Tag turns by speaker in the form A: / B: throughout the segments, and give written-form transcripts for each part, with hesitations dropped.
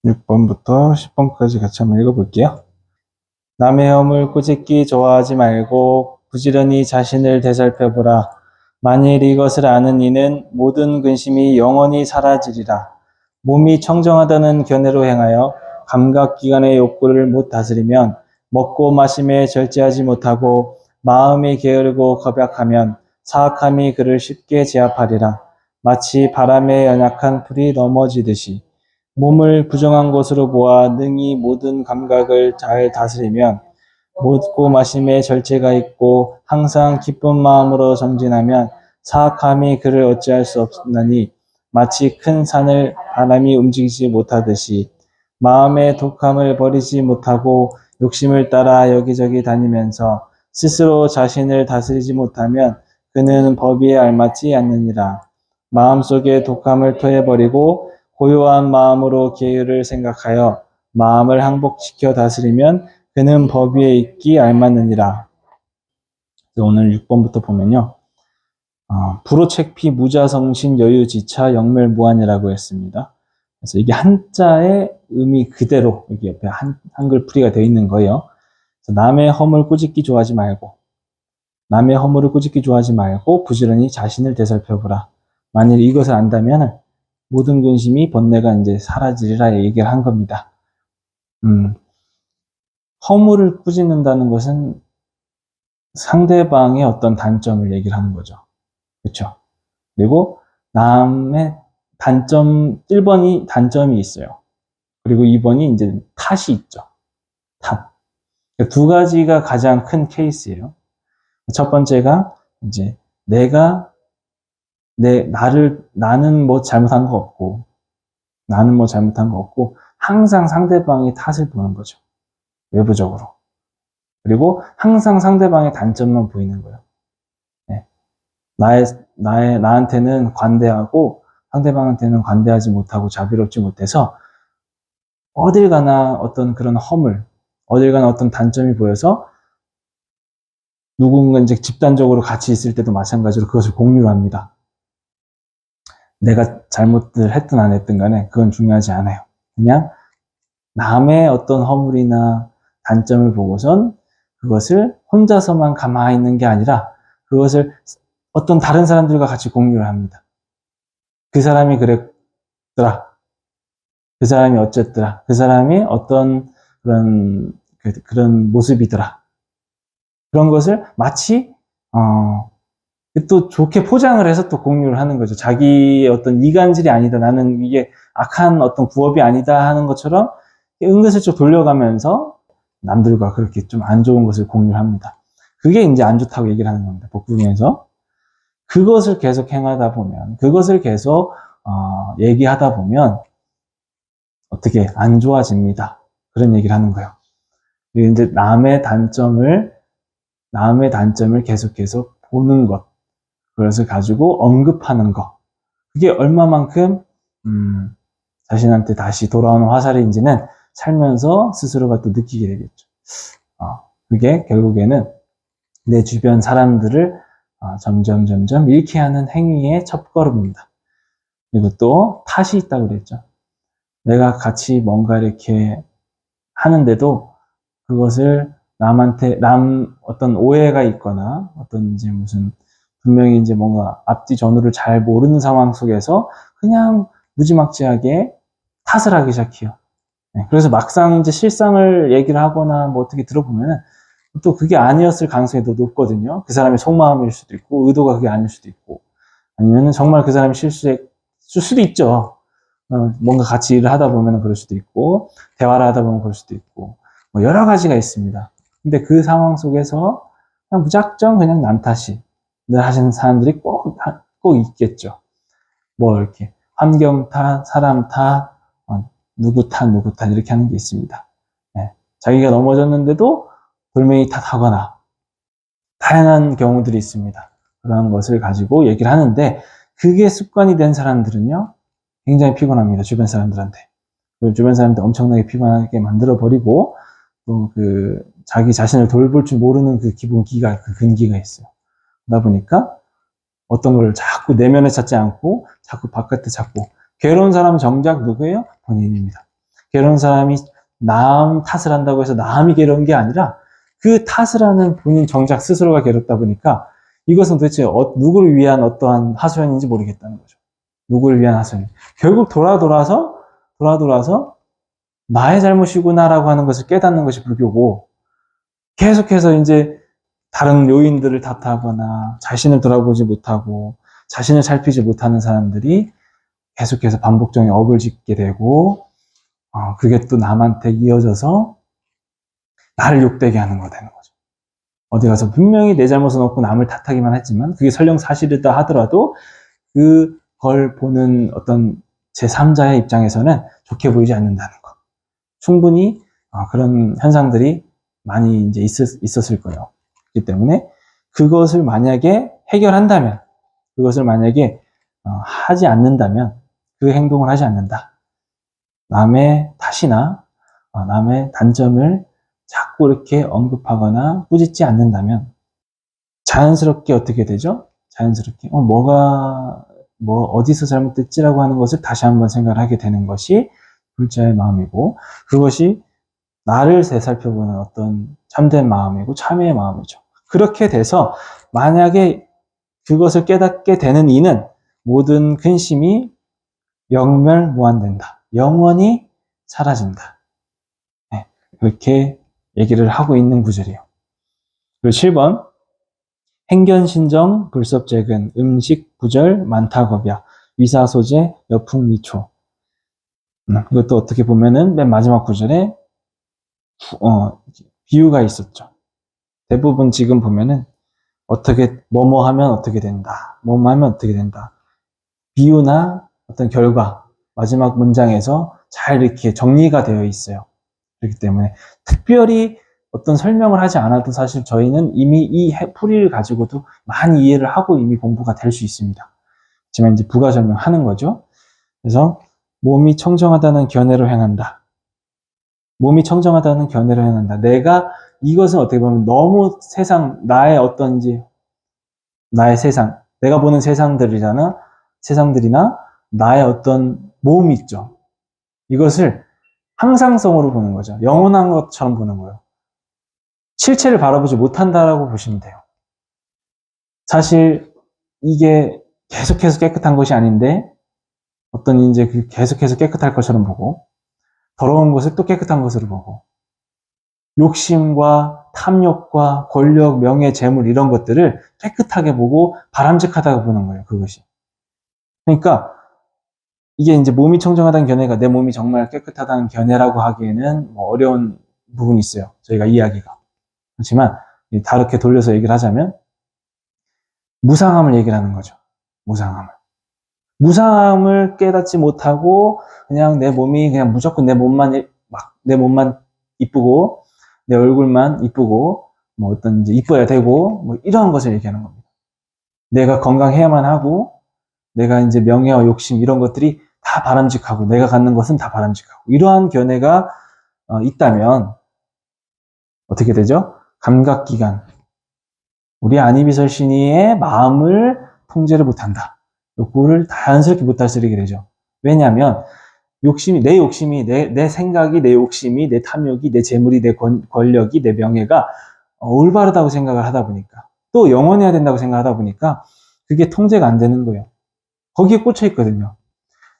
A: 6번부터 10번까지 같이 한번 읽어볼게요. 남의 허물 꾸짖기 좋아하지 말고 부지런히 자신을 되살펴보라. 만일 이것을 아는 이는 모든 근심이 영원히 사라지리라. 몸이 청정하다는 견해로 행하여 감각기관의 욕구를 못 다스리면, 먹고 마심에 절제하지 못하고 마음이 게으르고 겁약하면 사악함이 그를 쉽게 제압하리라. 마치 바람에 연약한 풀이 넘어지듯이 몸을 부정한 곳으로 모아 능히 모든 감각을 잘 다스리면, 먹고 마심에 절제가 있고 항상 기쁜 마음으로 정진하면 사악함이 그를 어찌할 수 없나니, 마치 큰 산을 바람이 움직이지 못하듯이 마음의 독함을 버리지 못하고 욕심을 따라 여기저기 다니면서 스스로 자신을 다스리지 못하면 그는 법에 알맞지 않느니라. 마음속에 독함을 토해버리고 고요한 마음으로 계율을 생각하여 마음을 항복시켜 다스리면 그는 법 위에 있기 알맞느니라. 오늘 6번부터 보면요. 불호책피 무자성신 여유지차 영멸무한이라고 했습니다. 그래서 이게 한자의 의미 그대로 여기 옆에 한글 풀이가 되어 있는 거예요. 그래서 남의 허물 꾸짖기 좋아하지 말고, 남의 허물을 꾸짖기 좋아하지 말고 부지런히 자신을 되살펴보라. 만일 이것을 안다면 모든 근심이 번뇌가 이제 사라지리라 얘기를 한 겁니다. 허물을 꾸짖는다는 것은 상대방의 어떤 단점을 얘기를 하는 거죠. 그렇죠? 그리고 남의 단점, 1번이 단점이 있어요. 그리고 2번이 이제 탓이 있죠. 탓. 두 가지가 가장 큰 케이스예요. 첫 번째가 이제 나는 뭐 잘못한 거 없고, 항상 상대방의 탓을 보는 거죠. 외부적으로. 그리고 항상 상대방의 단점만 보이는 거예요. 네. 나한테는 관대하고 상대방한테는 관대하지 못하고 자비롭지 못해서 어딜 가나 어떤 그런 허물, 어딜 가나 어떤 단점이 보여서 누군가 이제 집단적으로 같이 있을 때도 마찬가지로 그것을 공유를 합니다. 내가 잘못을 했든 안 했든 간에 그건 중요하지 않아요. 그냥 남의 어떤 허물이나 단점을 보고선 그것을 혼자서만 가만히 있는 게 아니라 그것을 어떤 다른 사람들과 같이 공유를 합니다. 그 사람이 그랬더라. 그 사람이 어쨌더라. 그 사람이 어떤 그런 모습이더라. 그런 것을 마치 또 좋게 포장을 해서 또 공유를 하는 거죠. 자기의 어떤 이간질이 아니다. 나는 이게 악한 어떤 구업이 아니다 하는 것처럼 은근슬쩍 돌려가면서 남들과 그렇게 좀 안 좋은 것을 공유를 합니다. 그게 이제 안 좋다고 얘기를 하는 겁니다. 복부경에서. 그것을 계속 행하다 보면, 그것을 계속 얘기하다 보면 어떻게 안 좋아집니다. 그런 얘기를 하는 거예요. 이제 남의 단점을 계속 보는 것, 그것을 가지고 언급하는 것, 그게 얼마만큼 자신한테 다시 돌아오는 화살인지는 살면서 스스로가 또 느끼게 되겠죠. 그게 결국에는 내 주변 사람들을 점점 잃게 하는 행위의 첫걸음입니다. 그리고 또 탓이 있다고 그랬죠. 내가 같이 뭔가 이렇게 하는데도 그것을 어떤 오해가 있거나 어떤 이제 분명히 이제 뭔가 앞뒤 전후를 잘 모르는 상황 속에서 그냥 무지막지하게 탓을 하기 시작해요. 네, 그래서 막상 이제 실상을 얘기를 하거나 뭐 어떻게 들어보면은 또 그게 아니었을 가능성이 더 높거든요. 그 사람의 속마음일 수도 있고, 의도가 그게 아닐 수도 있고, 아니면은 정말 그 사람이 실수했을 수도 있죠. 뭔가 같이 일을 하다 보면 그럴 수도 있고, 대화를 하다 보면 그럴 수도 있고, 뭐 여러 가지가 있습니다. 근데 그 상황 속에서 그냥 무작정 그냥 남 탓이 늘 하시는 사람들이 꼭 있겠죠. 뭐 이렇게 환경 탓, 사람 탓, 누구 탓 이렇게 하는 게 있습니다. 네. 자기가 넘어졌는데도 돌멩이 탓하거나 다양한 경우들이 있습니다. 그런 것을 가지고 얘기를 하는데 그게 습관이 된 사람들은요 굉장히 피곤합니다. 주변 사람들한테. 주변 사람들 엄청나게 피곤하게 만들어버리고 또 자기 자신을 돌볼 줄 모르는 그 기본기가, 그 근기가 있어요. 그러다 보니까 어떤 걸 자꾸 내면에 찾지 않고 자꾸 바깥에 찾고, 괴로운 사람은 정작 누구예요? 본인입니다. 괴로운 사람이 남 탓을 한다고 해서 남이 괴로운 게 아니라 그 탓을 하는 본인 정작 스스로가 괴롭다 보니까 이것은 도대체 누구를 위한 어떠한 하소연인지 모르겠다는 거죠. 누구를 위한 하소연. 결국 돌아돌아서 나의 잘못이구나라고 하는 것을 깨닫는 것이 불교고, 계속해서 이제 다른 요인들을 탓하거나 자신을 돌아보지 못하고 자신을 살피지 못하는 사람들이 계속해서 반복적인 업을 짓게 되고, 그게 또 남한테 이어져서 나를 욕되게 하는 거 되는 거죠. 어디 가서 분명히 내 잘못은 없고 남을 탓하기만 했지만 그게 설령 사실이다 하더라도 그걸 보는 어떤 제3자의 입장에서는 좋게 보이지 않는다는 거. 충분히 그런 현상들이 많이 이제 있었을 거예요. 그렇기 때문에 그것을 만약에 해결한다면, 그것을 만약에 하지 않는다면, 그 행동을 하지 않는다. 남의 탓이나 남의 단점을 자꾸 이렇게 언급하거나 꾸짖지 않는다면 자연스럽게 어떻게 되죠? 자연스럽게 어디서 잘못됐지라고 하는 것을 다시 한번 생각을 하게 되는 것이 불자의 마음이고, 그것이 나를 되살펴보는 어떤 참된 마음이고 참회의 마음이죠. 그렇게 돼서 만약에 그것을 깨닫게 되는 이는 모든 근심이 영멸무한된다. 영원히 사라진다. 네, 그렇게 얘기를 하고 있는 구절이에요. 그리고 7번 행견신정 불섭재근 음식 부절 만타겁야 위사소재 여풍미초. 이것도 어떻게 보면은 맨 마지막 구절에 비유가 있었죠. 대부분 지금 보면은 뭐뭐 하면 어떻게 된다. 뭐뭐 하면 어떻게 된다. 비유나 어떤 결과, 마지막 문장에서 잘 이렇게 정리가 되어 있어요. 그렇기 때문에 특별히 어떤 설명을 하지 않아도 사실 저희는 이미 이 풀이를 가지고도 많이 이해를 하고 이미 공부가 될 수 있습니다. 하지만 이제 부가 설명하는 거죠. 그래서 몸이 청정하다는 견해로 행한다. 몸이 청정하다는 견해로 행한다. 내가 이것은 어떻게 보면 너무 나의 세상, 내가 보는 세상들이나 나의 어떤 몸이 있죠. 이것을 항상성으로 보는 거죠. 영원한 것처럼 보는 거예요. 실체를 바라보지 못한다라고 보시면 돼요. 사실 이게 계속해서 깨끗한 것이 아닌데 이제 계속해서 깨끗할 것처럼 보고, 더러운 것을 또 깨끗한 것으로 보고, 욕심과 탐욕과 권력, 명예, 재물 이런 것들을 깨끗하게 보고 바람직하다고 보는 거예요. 그것이. 그러니까 이게 이제 몸이 청정하다는 견해가 내 몸이 정말 깨끗하다는 견해라고 하기에는 어려운 부분이 있어요. 저희가 이야기가. 그렇지만 다르게 돌려서 얘기를 하자면 무상함을 얘기를 하는 거죠. 무상함을 깨닫지 못하고 그냥 내 몸이 그냥 무조건 내 몸만 이쁘고 내 얼굴만 이쁘고 이제 이뻐야 되고 이런 것을 얘기하는 겁니다. 내가 건강해야만 하고 내가 이제 명예와 욕심 이런 것들이 다 바람직하고 내가 갖는 것은 다 바람직하고 이러한 견해가 있다면 어떻게 되죠? 감각기관, 우리 안이비설신이의 마음을 통제를 못한다. 욕구를 자연스럽게 못 다스리게 되죠. 왜냐하면 내 생각이, 내 욕심이, 내 탐욕이, 내 재물이, 내 권력이, 내 명예가 올바르다고 생각을 하다 보니까, 또 영원해야 된다고 생각하다 보니까 그게 통제가 안 되는 거예요. 거기에 꽂혀 있거든요.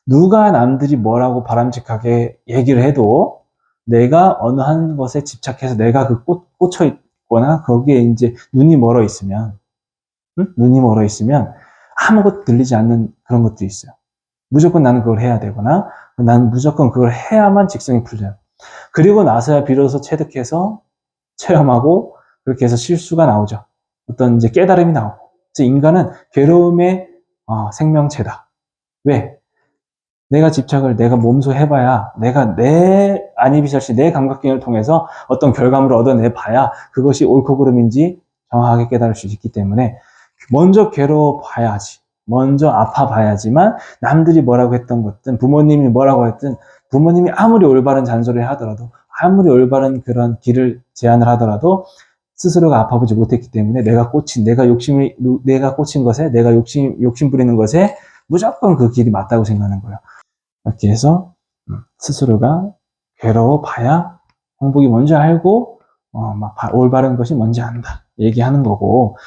A: 누가 남들이 뭐라고 바람직하게 얘기를 해도 내가 어느 한 것에 집착해서 내가 꽂혀 있거나 거기에 이제 눈이 멀어 있으면 아무것도 들리지 않는 그런 것도 있어요. 무조건 나는 그걸 해야 되거나 나는 무조건 그걸 해야만 직성이 풀려요. 그리고 나서야 비로소 체득해서 체험하고 그렇게 해서 실수가 나오죠. 어떤 이제 깨달음이 나오고. 그래서 인간은 괴로움의 생명체다. 왜? 내가 집착을 내가 몸소 해봐야 내가 내 안이비설시 내 감각기능을 통해서 어떤 결과물을 얻어내봐야 그것이 옳고 그름인지 정확하게 깨달을 수 있기 때문에 먼저 괴로워봐야지, 먼저 아파봐야지만 남들이 뭐라고 했던 것든 부모님이 뭐라고 했든 부모님이 아무리 올바른 잔소리를 하더라도 아무리 올바른 그런 길을 제안을 하더라도 스스로가 아파보지 못했기 때문에 내가 꽂힌 것에 내가 욕심 부리는 것에 무조건 그 길이 맞다고 생각하는 거예요. 이렇게 해서 스스로가 괴로워봐야 행복이 뭔지 알고 올바른 것이 뭔지 안다 얘기하는 거고.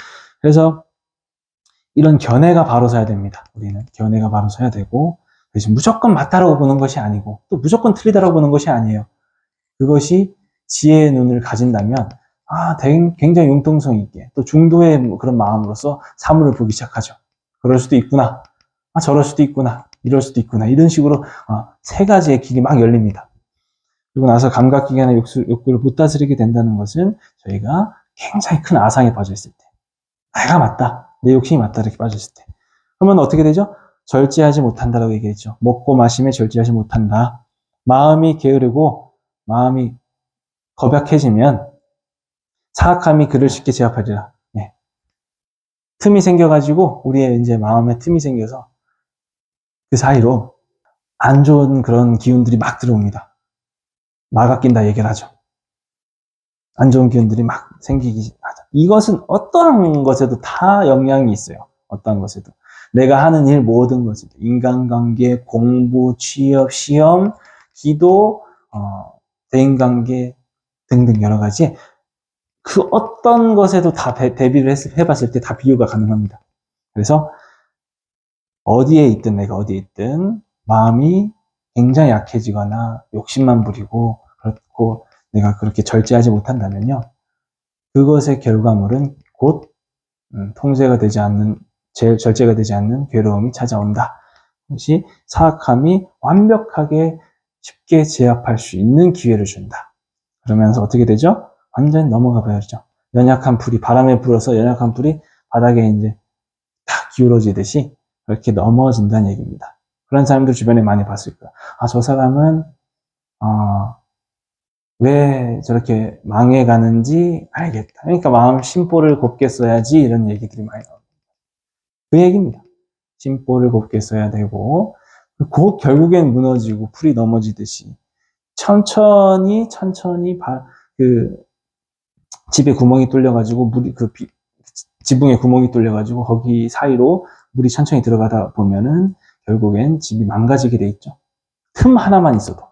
A: 그래서 이런 견해가 바로 서야 됩니다. 우리는 견해가 바로 서야 되고, 그래서 무조건 맞다라고 보는 것이 아니고 또 무조건 틀리다라고 보는 것이 아니에요. 그것이 지혜의 눈을 가진다면 굉장히 융통성 있게 또 중도의 그런 마음으로서 사물을 보기 시작하죠. 그럴 수도 있구나, 저럴 수도 있구나, 이럴 수도 있구나, 이런 식으로 세 가지의 길이 막 열립니다. 그리고 나서 감각기관의 욕구를 못 다스리게 된다는 것은 저희가 굉장히 큰 아상에 빠져 있을 때, 내가 맞다, 내 욕심이 맞다 이렇게 빠져 있을 때, 그러면 어떻게 되죠? 절제하지 못한다라고 얘기했죠. 먹고 마심에 절제하지 못한다. 마음이 게으르고 마음이 겁약해지면 사악함이 그를 쉽게 제압하리라. 예. 틈이 생겨가지고 우리의 이제 마음에 틈이 생겨서 그 사이로 안 좋은 그런 기운들이 막 들어옵니다. 마가 낀다 얘기를 하죠. 안 좋은 기운들이 막 생기기 하죠. 이것은 어떠한 것에도 다 영향이 있어요. 어떠한 것에도. 내가 하는 일 모든 것에도 인간관계, 공부, 취업, 시험, 기도, 대인관계 등등 여러 가지 그 어떤 것에도 다 대비를 해봤을 때 다 비교가 가능합니다. 그래서 어디에 있든 내가 어디에 있든 마음이 굉장히 약해지거나 욕심만 부리고 그렇고 내가 그렇게 절제하지 못한다면요, 그것의 결과물은 곧 통제가 되지 않는, 절제가 되지 않는 괴로움이 찾아온다. 그것이 사악함이 완벽하게 쉽게 제압할 수 있는 기회를 준다. 그러면서 어떻게 되죠? 완전히 넘어가 버리죠. 연약한 불이, 바람에 불어서 연약한 불이 바닥에 이제 탁 기울어지듯이 그렇게 넘어진다는 얘기입니다. 그런 사람들 주변에 많이 봤을 거예요. 저 사람은 왜 저렇게 망해가는지 알겠다. 그러니까 마음 심보를 곱게 써야지, 이런 얘기들이 많이 나옵니다. 그 얘기입니다. 심보를 곱게 써야 되고, 곧 결국엔 무너지고 풀이 넘어지듯이 천천히 집에 구멍이 뚫려가지고 물이 지붕에 구멍이 뚫려가지고 거기 사이로 물이 천천히 들어가다 보면은 결국엔 집이 망가지게 돼 있죠. 틈 하나만 있어도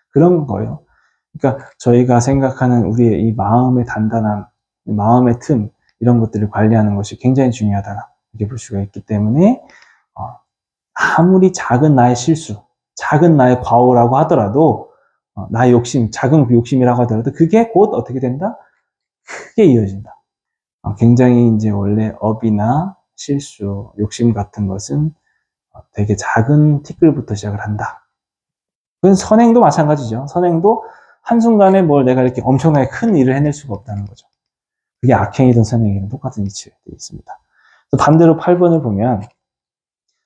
A: 그런 거예요. 그러니까 저희가 생각하는 우리의 이 마음의 단단함, 마음의 틈, 이런 것들을 관리하는 것이 굉장히 중요하다 이렇게 볼 수가 있기 때문에 아무리 작은 나의 실수, 작은 나의 과오라고 하더라도 나의 욕심, 작은 욕심이라고 하더라도 그게 곧 어떻게 된다? 크게 이어진다. 굉장히 이제 원래 업이나 실수, 욕심 같은 것은 되게 작은 티끌부터 시작을 한다. 그건 선행도 마찬가지죠. 선행도 한순간에 내가 이렇게 엄청나게 큰 일을 해낼 수가 없다는 거죠. 그게 악행이든 선행이든 똑같은 이치가 되어 있습니다. 반대로 8번을 보면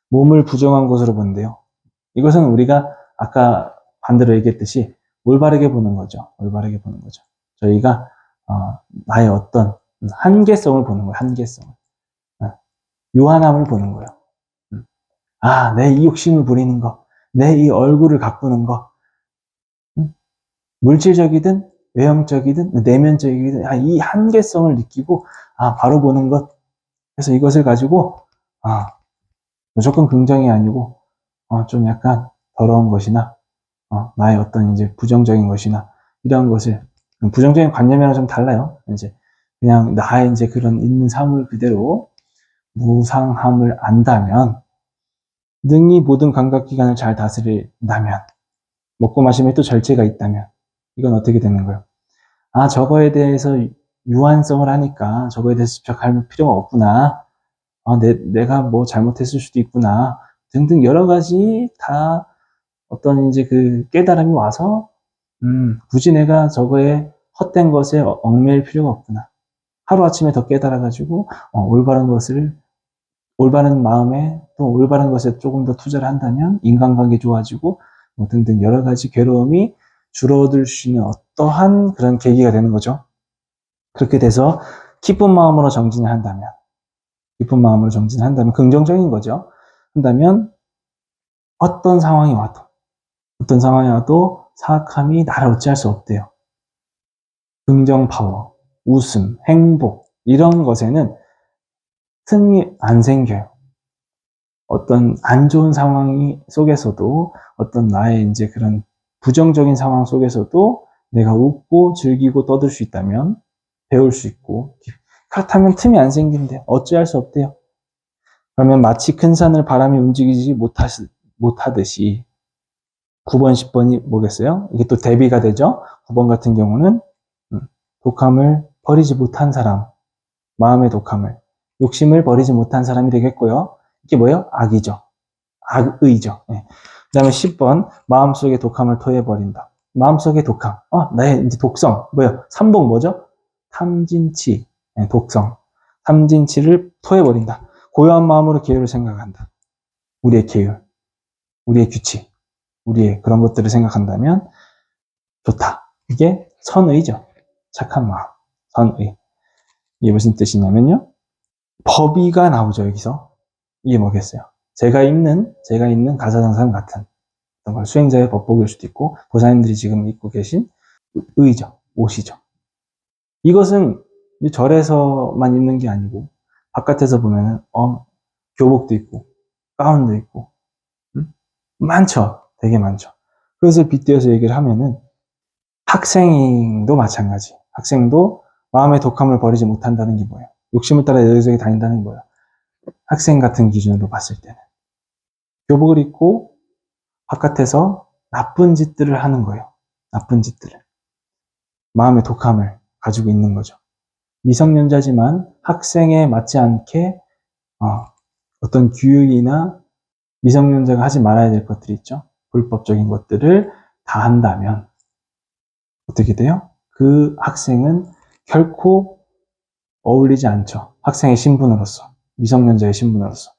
A: 몸을 부정한 것으로 본대요. 이것은 우리가 아까 반대로 얘기했듯이 올바르게 보는 거죠. 올바르게 보는 거죠. 저희가 나의 어떤 한계성을 보는 거예요. 한계성을. 유한함을 보는 거예요. 내 이 욕심을 부리는 거, 내 이 얼굴을 가꾸는 거, 물질적이든 외형적이든 내면적이든 이 한계성을 느끼고 바로 보는 것. 그래서 이것을 가지고 무조건 긍정이 아니고 좀 약간 더러운 것이나 나의 어떤 이제 부정적인 것이나 이런 것을, 부정적인 관념이랑 좀 달라요. 이제 그냥 나의 이제 그런 있는 사물 그대로 무상함을 안다면, 능히 모든 감각기관을 잘 다스린다면, 먹고 마심에 또 절제가 있다면, 이건 어떻게 되는 거예요? 저거에 대해서 유한성을 하니까 저거에 대해서 집착할 필요가 없구나. 내가 뭐 잘못했을 수도 있구나. 등등 여러 가지 다 어떤 이제 그 깨달음이 와서, 굳이 내가 저거에 헛된 것에 얽매일 필요가 없구나. 하루아침에 더 깨달아가지고, 올바른 마음에 또 올바른 것에 조금 더 투자를 한다면 인간관계 좋아지고, 등등 여러 가지 괴로움이 줄어들 수 있는 어떠한 그런 계기가 되는 거죠. 그렇게 돼서 기쁜 마음으로 정진한다면, 긍정적인 거죠. 한다면 어떤 상황이 와도 사악함이 나를 어찌할 수 없대요. 긍정 파워, 웃음, 행복 이런 것에는 틈이 안 생겨요. 어떤 안 좋은 상황이 속에서도 어떤 나의 이제 그런 부정적인 상황 속에서도 내가 웃고 즐기고 떠들 수 있다면 배울 수 있고, 그렇다면 틈이 안 생긴대요. 어찌할 수 없대요. 그러면 마치 큰 산을 바람이 움직이지 못하듯이 9번, 10번이 뭐겠어요? 이게 또 대비가 되죠? 9번 같은 경우는 독함을 버리지 못한 사람, 마음의 독함을, 욕심을 버리지 못한 사람이 되겠고요. 이게 뭐예요? 악이죠. 악의죠. 네. 그 다음에 10번, 마음속에 독함을 토해버린다. 마음속에 독함. 나의 이제 독성. 뭐예요? 삼복 뭐죠? 탐진치. 네, 독성. 탐진치를 토해버린다. 고요한 마음으로 계율을 생각한다. 우리의 계율, 우리의 규칙, 우리의 그런 것들을 생각한다면 좋다. 이게 선의죠. 착한 마음, 선의. 이게 무슨 뜻이냐면요. 법의가 나오죠, 여기서. 이게 뭐겠어요? 제가 있는 가사장산 같은 어떤 걸 수행자의 법복일 수도 있고, 보살님들이 지금 입고 계신 의죠, 옷이죠. 이것은 절에서만 입는 게 아니고, 바깥에서 보면은, 교복도 있고, 가운도 있고, 많죠. 되게 많죠. 그것을 빗대어서 얘기를 하면은, 학생도 마찬가지. 학생도 마음의 독함을 버리지 못한다는 게 뭐예요? 욕심을 따라 여기저기 다닌다는 게 뭐예요? 학생 같은 기준으로 봤을 때는. 교복을 입고 바깥에서 나쁜 짓들을 하는 거예요. 나쁜 짓들을. 마음의 독함을 가지고 있는 거죠. 미성년자지만 학생에 맞지 않게 어떤 규율이나 미성년자가 하지 말아야 될 것들이 있죠. 불법적인 것들을 다 한다면 어떻게 돼요? 그 학생은 결코 어울리지 않죠. 학생의 신분으로서, 미성년자의 신분으로서.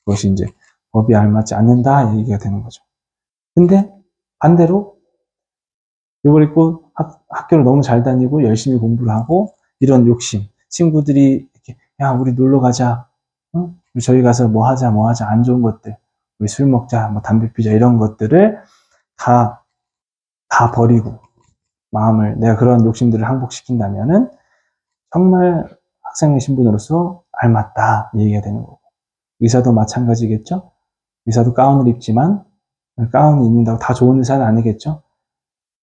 A: 그것이 이제 법이 알맞지 않는다 얘기가 되는 거죠. 근데 반대로 이걸 입고 학교를 너무 잘 다니고 열심히 공부를 하고 이런 욕심, 친구들이 이렇게 야 우리 놀러 가자, 저희 가서 뭐 하자 안 좋은 것들, 우리 술 먹자, 뭐 담배 피자 이런 것들을 다 버리고 마음을 내가 그런 욕심들을 항복시킨다면은 정말 학생의 신분으로서 알맞다 이 얘기가 되는 거고, 의사도 마찬가지겠죠. 의사도 가운을 입지만 가운을 입는다고 다 좋은 의사는 아니겠죠.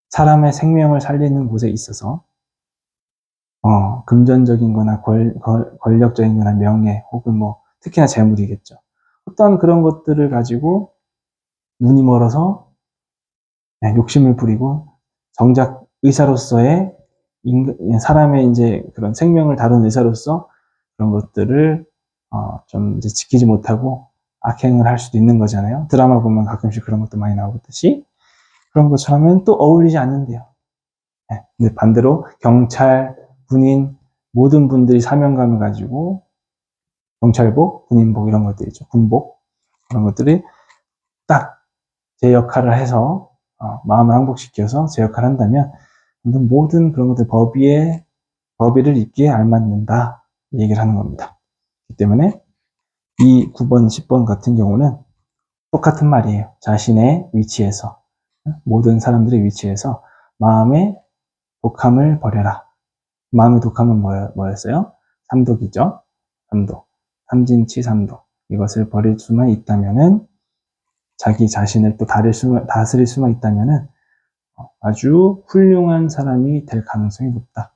A: 사람의 생명을 살리는 곳에 있어서 금전적인 거나 권력적인 거나 명예 혹은 뭐 특히나 재물이겠죠. 어떤 그런 것들을 가지고 눈이 멀어서 욕심을 부리고 정작 의사로서의 사람의 이제 그런 생명을 다룬 의사로서 그런 것들을 좀 이제 지키지 못하고 악행을 할 수도 있는 거잖아요. 드라마 보면 가끔씩 그런 것도 많이 나오듯이 그런 것처럼은 또 어울리지 않는데요. 근데 반대로 경찰, 군인 모든 분들이 사명감을 가지고 경찰복, 군인복 이런 것들 있죠. 군복 그런 것들이 딱 제 역할을 해서 마음을 항복시켜서 제 역할을 한다면 모든 그런 것들 법의를 입기에 알맞는다 이 얘기를 하는 겁니다. 그렇기 때문에 이 9번, 10번 같은 경우는 똑같은 말이에요. 자신의 위치에서, 모든 사람들의 위치에서 마음의 독함을 버려라. 마음의 독함은 뭐였어요? 삼독이죠. 삼독. 삼진치 삼독. 이것을 버릴 수만 있다면은, 자기 자신을 또 다스릴 수만 있다면은 아주 훌륭한 사람이 될 가능성이 높다.